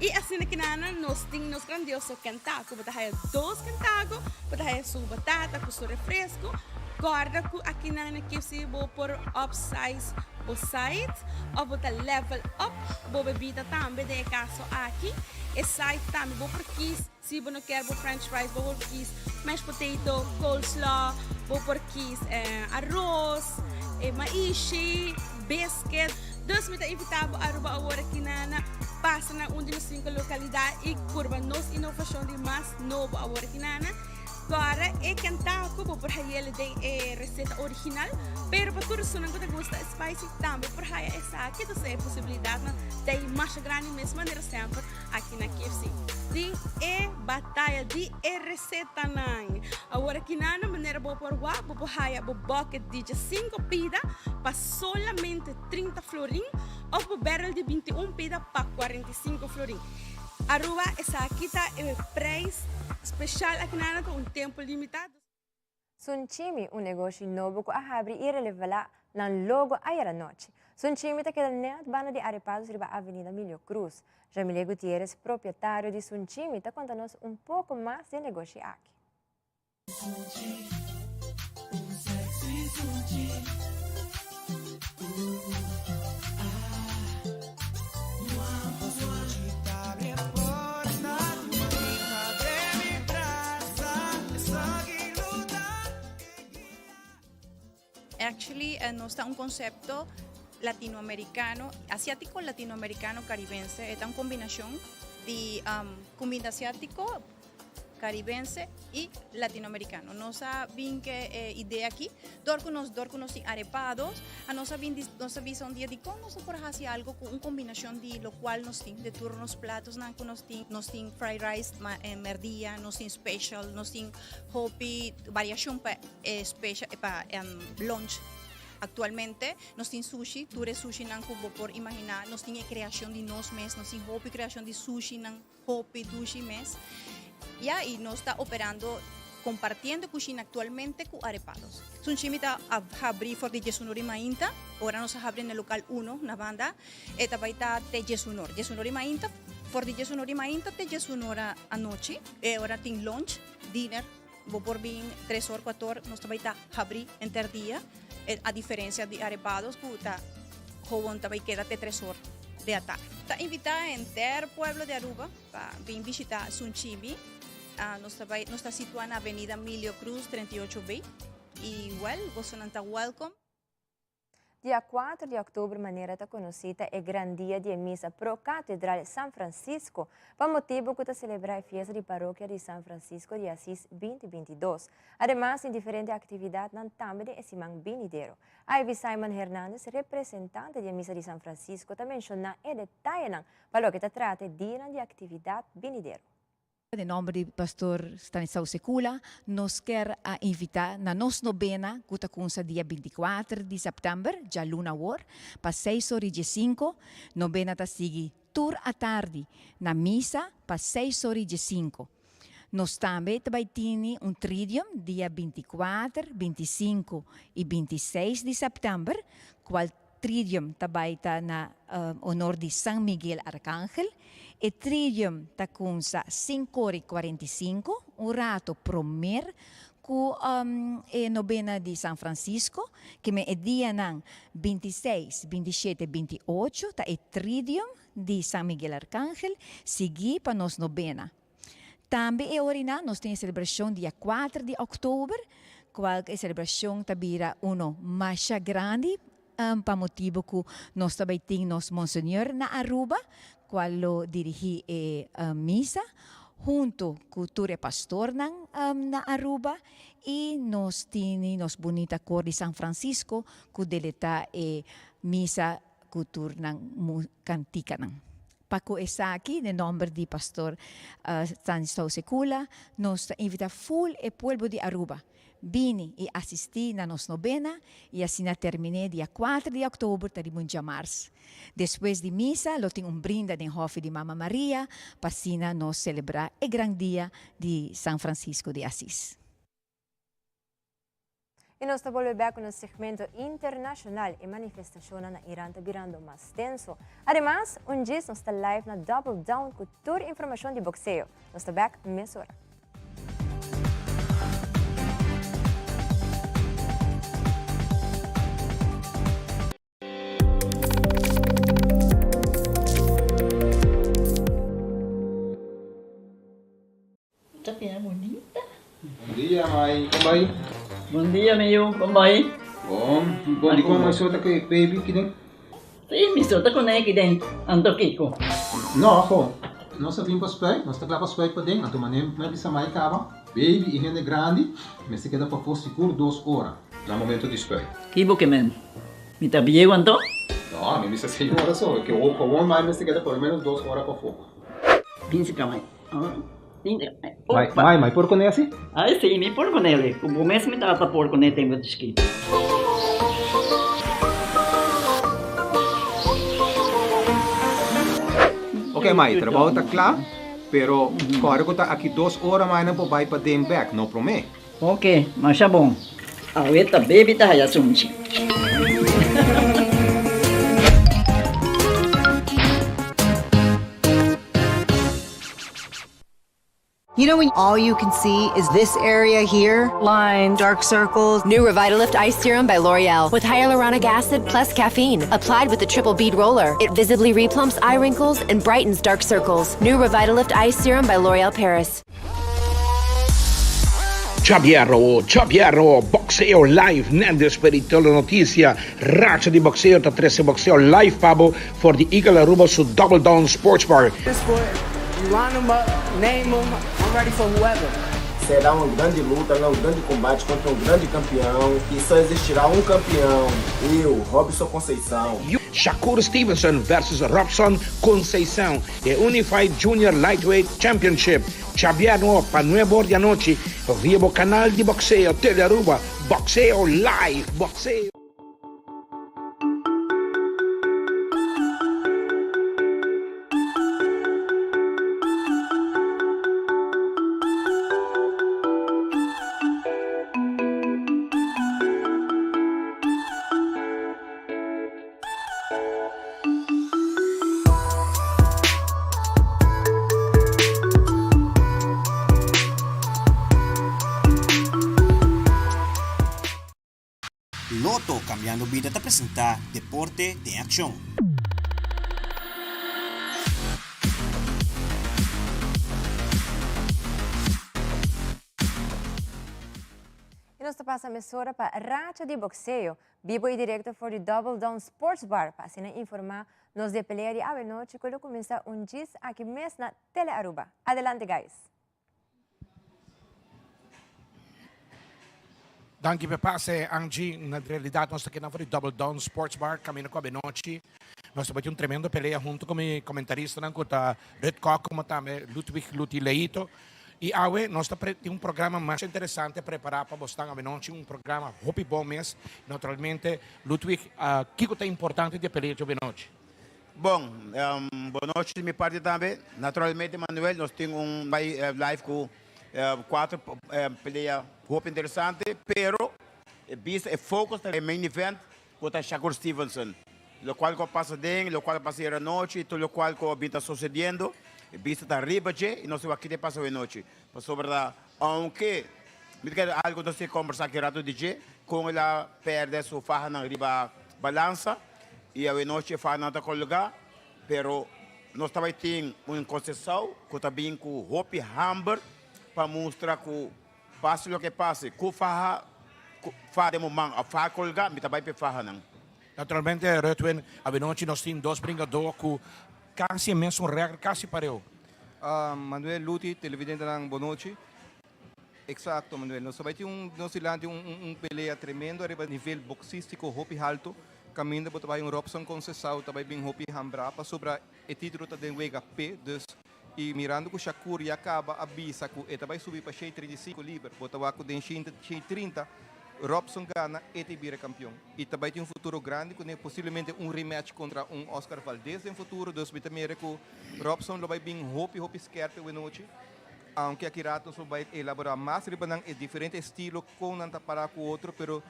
E assim aqui nana nós tem nos grandioso cantaco, buta haya 2 cantaco, buta haya su batata com su refresco. Guarda ku aqui nana KFC bo por upsize o site ou botar level up, bo bebida também de caso aqui. E site também bo por quis, se você não quer bo french fries, bo por quis mashed potato, coleslaw, bo por quis arroz, maishi, biscuit. Dus met de invitado Aruba agora aqui na passa na onde nos 5 localidades e curva nos inovação de mais novo agora aqui na agora é cantar como por aí ele tem receita original, pero para todos os que gostam spicy também por aí essa aqui então é possibilidade de mais grande mesmo maneira sempre aqui na KFC. Tem batalha de receita não. Agora aqui na maneira boa por lá, por aí bo bucket de 5 pida para solamente 30 florin ou por barrel de 21 pida para 45 florin. Aruba essa aqui tá preço especial aqui na com tempo limitado. Sunchimi, negócio novo que abre e revela na logo ayer noite. Sunchimi está quedando net banda de arepados riba Avenida Milho Cruz. Jamile Gutierrez, proprietário de Sunchimi, está contando-nos pouco mais de negócio aqui. Actually, nos está un concepto latinoamericano, asiático, latinoamericano, caribense. Es una combinación de comida asiático, caribense y latinoamericano. Nos ha bien que idea aquí, dorcunos arepados, nos ha visto un día de cómo nos por hacer algo con una combinación de lo cual nos tiene de turnos platos, nos tiene fried rice, merdilla, nos tiene special, nos tiene hopi, variación para special para lunch. Actualmente nos tiene sushi, ture sushi nan kubo por imaginar, nos tiene creación de nos mes, nos tiene hopi creación de sushi nan hopi dushi mes. Ya, y nos está operando, compartiendo cocina actualmente con arepados. Sunchimi está abrir for de Jesunori Mainta, ahora nos abre en el local 1, una banda, esta baita de Jesunori Mainta, for de Jesunori Mainta, de Jesunora anoche, ahora tiene lunch, dinner, por bien 3 horas, 4 horas, nos baita abrir entre día, a diferencia de arepados, puta, joven está quédate 3 horas de la tarde. Está invitada en el pueblo de Aruba para visitar Sunchimi. Nos está situada en Avenida Milho Cruz 38B. E igual, você está welcome. Dia 4 de outubro, maneira está conhecida é grande dia de missa pro Catedral São Francisco, para motivo que está celebrar a festa de paróquia de São Francisco de Assis 2022. Ademais, em diferentes atividades, também de semana venideiro. A Ivy Simon Hernandes, representante da missa de São Francisco, também menciona e detalha para o que trata de atividade venideiro. Em nome do pastor Stanislaw Secula, nos quer invitar na nossa novena, que começa dia 24 de setembro, já luna war, para 6h15, novena está seguir tour à tarde, na missa, para 6h15. Nós também temos tridium, dia 24, 25 e 26 de setembro, qual tridium também está na honor de São Miguel Arcángel, e tridium está com 5h45, um rato primeiro, com a novena de São Francisco, que é dia 26, 27 e 28, está o tridium de São Miguel Arcángel, seguir para nossa novena. Também é nós temos a celebração dia 4 de outubro, qual é a celebração tabira mais grande, para motivo que nós também temos Monsenhor na Aruba, qual lo dirige a missa, junto com o pastor na Aruba, e nós temos bonita cor de São Francisco, que deleta missa cultura cantica. Paco Esaki, de nombre di Pastor Stanislao Secula, nos invita full e pueblo di Aruba. Bini e assisti na nos novena e assim terminei dia 4 de outubro de mundia mars. Depois de missa, lo tem brinda den hofe de Mama Maria, passina nos celebrar o grande dia de São Francisco de Assis. E nós volvemos com o segmento internacional e manifestação na Irã está virando mais tenso. Además, dia nós está live na Double Down com toda a informação de boxeo. Nós está back nessa hora. Tapi bonita. Bom dia, mãe. Como vai? Bom dia, meu. Como vai? Bom. Bom, di ko masota kay baby kini? Sim, me solta com ele dentro. Ando Kiko. No, ako. Nós vimos para spray, nós clapa spray para dentro. Então, manem, me bisa mai cava. Baby e gente grande, me se queda para fosse seguro 2 horas. No momento de spray. Kibo que men. Me tá bem quanto? No, me bisa 6 horas só. Que o com mais me se queda por menos 2 horas para fogo. Pinse ka mai. Mai, por con esse? Ai, sim, me por com ele. O começo me tava por com ele tempo de esqui. Ok, mãe, trabalho está claro, pero agora que está aqui 2 horas mais não vai para dem back, não promete. Ok, mas é bom. A outra baby tá aí assunto. You know when all you can see is this area here? Lines, dark circles. New Revitalift Eye Serum by L'Oreal with hyaluronic acid plus caffeine. Applied with the triple bead roller. It visibly replumps eye wrinkles and brightens dark circles. New Revitalift Eye Serum by L'Oreal Paris. Chabiero, boxeo live, nel spirito la notizia, razza di boxeo, ta 13 boxeo live pabo for the Eagle Aruba su Double Down Sports Bar. You line them up, name them, I'm ready for whoever. Será uma grande luta, um grande combate contra um grande campeão, e só existirá um campeão, eu, Robson Conceição. Shakur Stevenson versus Robson Conceição, the Unified Junior Lightweight Championship. Chabiano para 9 horas da noite, via o canal de boxeo Telearuba, boxeo live, boxeo. Loto Cambiando Vida te presenta Deporte de Acción. E nós passamos a emissora para Racha de Boxeo, vivo e direto for the Double Down Sports Bar, para se informar nos de peleia de ave noite, quando começa dia aqui mesmo na Tele Aruba. Adelante, guys. Danke per passe anche na realidade nós aqui na Double Down Sports Bar caminho com a Benochi. Nós temos um tremendo peleia junto com o comentarista na conta Red Cock como também Ludwig Leito. E agora nós temos programa mais interessante preparado para você a Benochi, programa hopi bom mês. Naturalmente, Ludwig, que é importante de peleia de Benochi? Bom, boa noite de minha parte também. Naturalmente, Manuel, nós temos live com 4 peleia hope interessante, pero bis e focus no main event contra Shakur Stevenson, lo qual que passa dentro, lo qual passa a noite, tudo lo qual que está sucedendo, bis está arriba e nós aqui de passa a noite. Mas sobre aunque me quer algo que você conversar aqui rato DJ, com ela perde sua farra na riba balança e a noite farra não está colocada, pero nós também tem uma concessão que está bem com Hope Hamburg para mostrar que passe o que passe, que farra de momento, a farra colga, me também para farra não. Naturalmente, Rutwin, a noite nós temos 2 brigadores que quase mesmo regra, quase pareu. Manuel Luti, televidente ng Bonochi. Exato, Manuel. Nós sabemos nós silante peleia tremendo, arriba nível boxístico, hopi alto. caminho de trabalho Robson Conceição, também bem hopi hambra, para sobre o título da Denwega P, dus e mirando que o Shakur e acaba a bisa que ele vai subir para 35 livre, botar com den 30, Robson gana e vira campeão. E também tem um futuro grande, com possivelmente um rematch contra um Oscar Valdez no futuro, dus vi também que Robson vai bem hopi skerpe we noite. Aunque aqui rato vai elaborar mais ribanang e diferente estilo com nanta para com outro, pero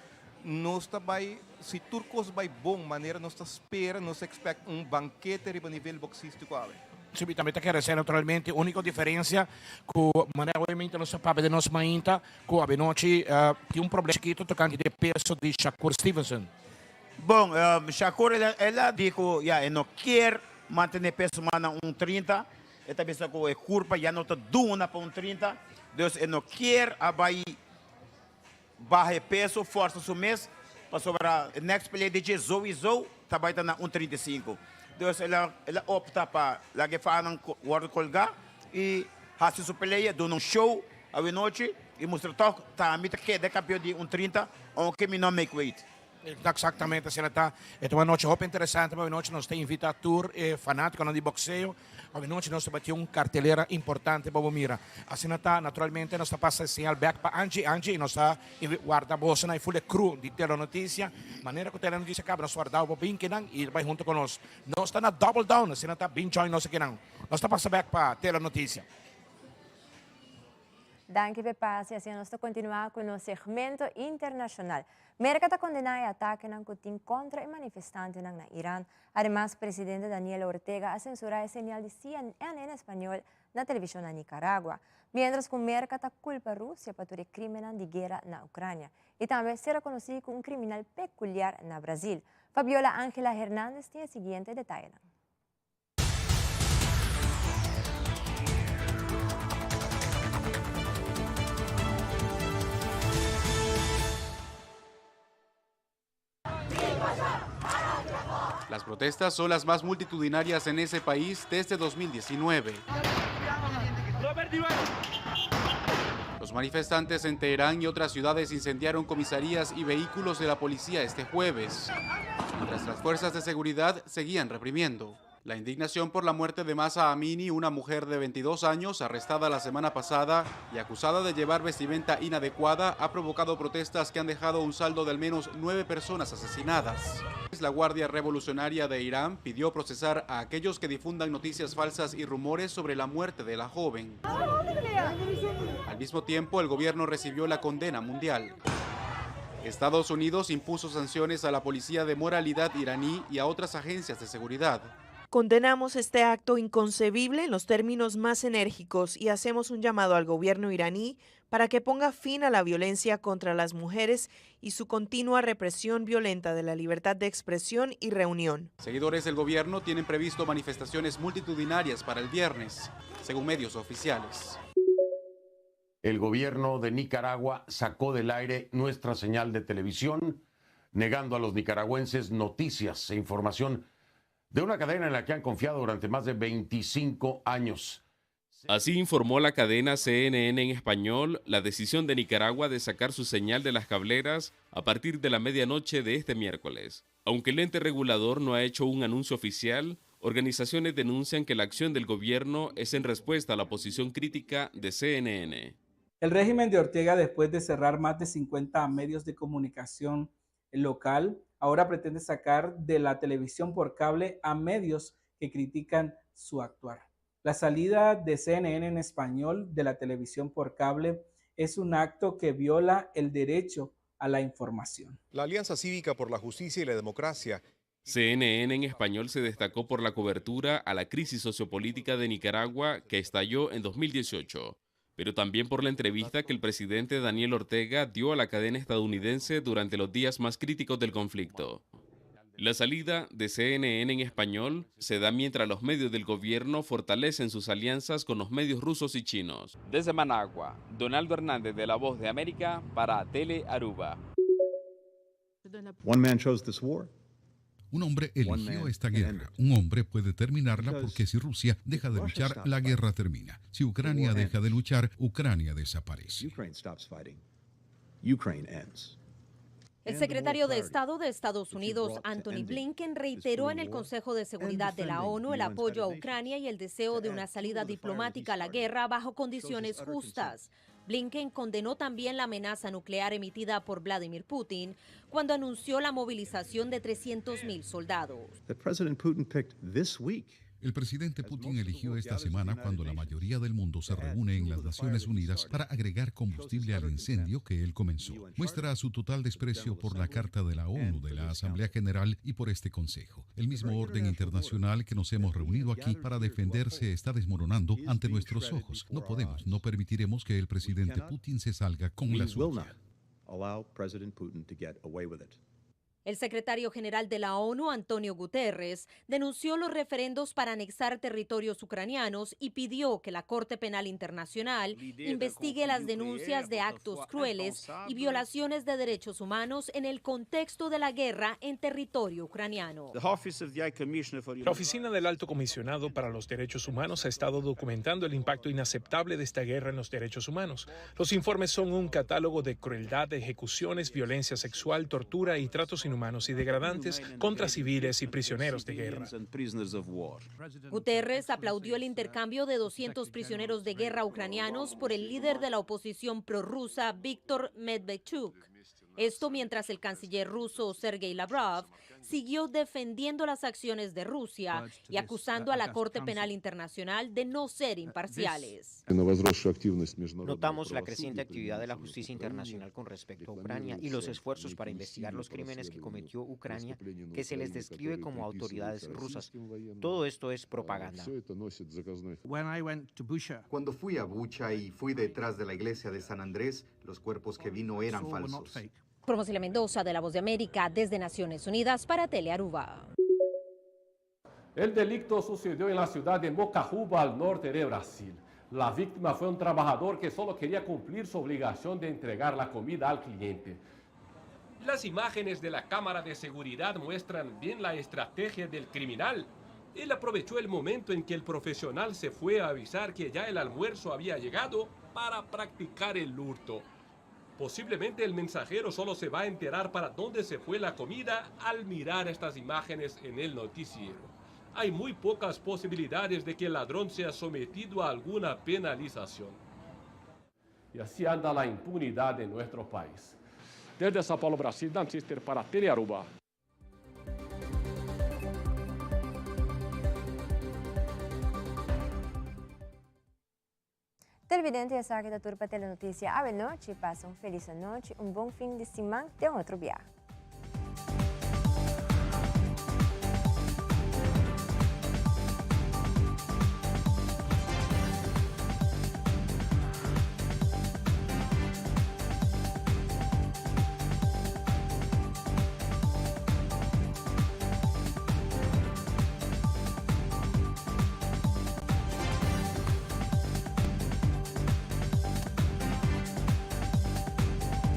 nós também, se turcos vai bom maneira, nós espera, nós expect um banquete a nível boxístico. Subitamente quer dizer, naturalmente, a única diferença que obviamente não se sabe de nós mainta, que a noite tem um problema chiquito tocante de peso de Shakur Stevenson. Bom, Shakur, ela dijo, ele não quer manter peso mana 30, ele também está com a curva, já não está duna para 30, então ele não quer baixar peso, força o mês, para sobrar a next play de Zoe, também está na 35. Então ela opta para lá que faz um guarda colgar e faz sua peleia, dá um show à noite e mostra que está que é campeão de 30, aunque me não make weight. Exatamente, assim está. É uma noite muito interessante, uma noite nós temos invitado tour fanático de boxeo, uma noite nós temos cartelera importante para mira. Assim está, naturalmente nós passa sinal back para Angie nós está guarda a bolsa na full crew de Tele Notícia, maneira que o Tele Notícia acaba nós guardar o bem que não e vai junto com nós. Nós está na double down, assim está bem join nós aqui não. Nós está passa back para Tele Notícia. Danke, Pepasi. Assim, nós continuamos com o segmento internacional. Merca está condenada a ataque ng kuting contra e manifestante ng na Iran. Además, Presidente Daniel Ortega a censurar el señal de CNN en español na televisión na Nicaragua. Mientras que Merca está culpa a Rusia para el crimen de guerra na Ucrania. Y también será conocido como un criminal peculiar na Brasil. Fabiola Ángela Hernández tiene el siguiente detalle. Las protestas son las más multitudinarias en ese país desde 2019. Los manifestantes en Teherán y otras ciudades incendiaron comisarías y vehículos de la policía este jueves, mientras las fuerzas de seguridad seguían reprimiendo. La indignación por la muerte de Mahsa Amini, una mujer de 22 años arrestada la semana pasada y acusada de llevar vestimenta inadecuada, ha provocado protestas que han dejado un saldo de al menos 9 personas asesinadas. La Guardia Revolucionaria de Irán pidió procesar a aquellos que difundan noticias falsas y rumores sobre la muerte de la joven. Al mismo tiempo, el gobierno recibió la condena mundial. Estados Unidos impuso sanciones a la Policía de Moralidad iraní y a otras agencias de seguridad. Condenamos este acto inconcebible en los términos más enérgicos y hacemos un llamado al gobierno iraní para que ponga fin a la violencia contra las mujeres y su continua represión violenta de la libertad de expresión y reunión. Seguidores del gobierno tienen previsto manifestaciones multitudinarias para el viernes, según medios oficiales. El gobierno de Nicaragua sacó del aire nuestra señal de televisión, negando a los nicaragüenses noticias e información de una cadena en la que han confiado durante más de 25 años. Así informó la cadena CNN en español la decisión de Nicaragua de sacar su señal de las cableras a partir de la medianoche de este miércoles. Aunque el ente regulador no ha hecho un anuncio oficial, organizaciones denuncian que la acción del gobierno es en respuesta a la posición crítica de CNN. El régimen de Ortega, después de cerrar más de 50 medios de comunicación local, ahora pretende sacar de la televisión por cable a medios que critican su actuar. La salida de CNN en español de la televisión por cable es un acto que viola el derecho a la información. La Alianza Cívica por la Justicia y la Democracia. CNN en español se destacó por la cobertura a la crisis sociopolítica de Nicaragua que estalló en 2018. Pero también por la entrevista que el presidente Daniel Ortega dio a la cadena estadounidense durante los días más críticos del conflicto. La salida de CNN en español se da mientras los medios del gobierno fortalecen sus alianzas con los medios rusos y chinos. Desde Managua, Donaldo Hernández de La Voz de América para Tele Aruba. One man chose this war. Un hombre eligió esta guerra. Un hombre puede terminarla porque si Rusia deja de luchar, la guerra termina. Si Ucrania deja de luchar, Ucrania desaparece. El secretario de Estado de Estados Unidos, Anthony Blinken, reiteró en el Consejo de Seguridad de la ONU el apoyo a Ucrania y el deseo de una salida diplomática a la guerra bajo condiciones justas. Blinken condenó también la amenaza nuclear emitida por Vladimir Putin cuando anunció la movilización de 300,000 soldados. El presidente Putin eligió esta semana cuando la mayoría del mundo se reúne en las Naciones Unidas para agregar combustible al incendio que él comenzó. Muestra su total desprecio por la Carta de la ONU, de la Asamblea General y por este Consejo. El mismo orden internacional que nos hemos reunido aquí para defender se está desmoronando ante nuestros ojos. No permitiremos que el presidente Putin se salga con la suya. El secretario general de la ONU, Antonio Guterres, denunció los referendos para anexar territorios ucranianos y pidió que la Corte Penal Internacional investigue las denuncias de actos crueles y violaciones de derechos humanos en el contexto de la guerra en territorio ucraniano. La Oficina del Alto Comisionado para los Derechos Humanos ha estado documentando el impacto inaceptable de esta guerra en los derechos humanos. Los informes son un catálogo de crueldad, ejecuciones, violencia sexual, tortura y tratos inhumanos y degradantes contra civiles y prisioneros de guerra. Guterres aplaudió el intercambio de 200 prisioneros de guerra ucranianos por el líder de la oposición prorrusa, Víktor Medvedchuk. Esto mientras el canciller ruso Sergei Lavrov siguió defendiendo las acciones de Rusia y acusando a la Corte Penal Internacional de no ser imparciales. Notamos la creciente actividad de la justicia internacional con respecto a Ucrania y los esfuerzos para investigar los crímenes que cometió Ucrania, que se les describe como autoridades rusas. Todo esto es propaganda. Cuando fui a Bucha y fui detrás de la iglesia de San Andrés, los cuerpos que vi no eran falsos. Promosilia Mendoza, de La Voz de América, desde Naciones Unidas para Telearuba. El delito sucedió en la ciudad de Mocajuba, al norte de Brasil. La víctima fue un trabajador que solo quería cumplir su obligación de entregar la comida al cliente. Las imágenes de la cámara de seguridad muestran bien la estrategia del criminal. Él aprovechó el momento en que el profesional se fue a avisar que ya el almuerzo había llegado para practicar el hurto. Posiblemente el mensajero solo se va a enterar para dónde se fue la comida al mirar estas imágenes en el noticiero. Hay muy pocas posibilidades de que el ladrón sea sometido a alguna penalización. Y así anda la impunidad en nuestro país. Desde São Paulo, Brasil, Dan Cister para Telearuba. Televidente, essa aqui da Turpa Telenotícia. A noite, passa feliz noite, bom fim de semana, até outro dia.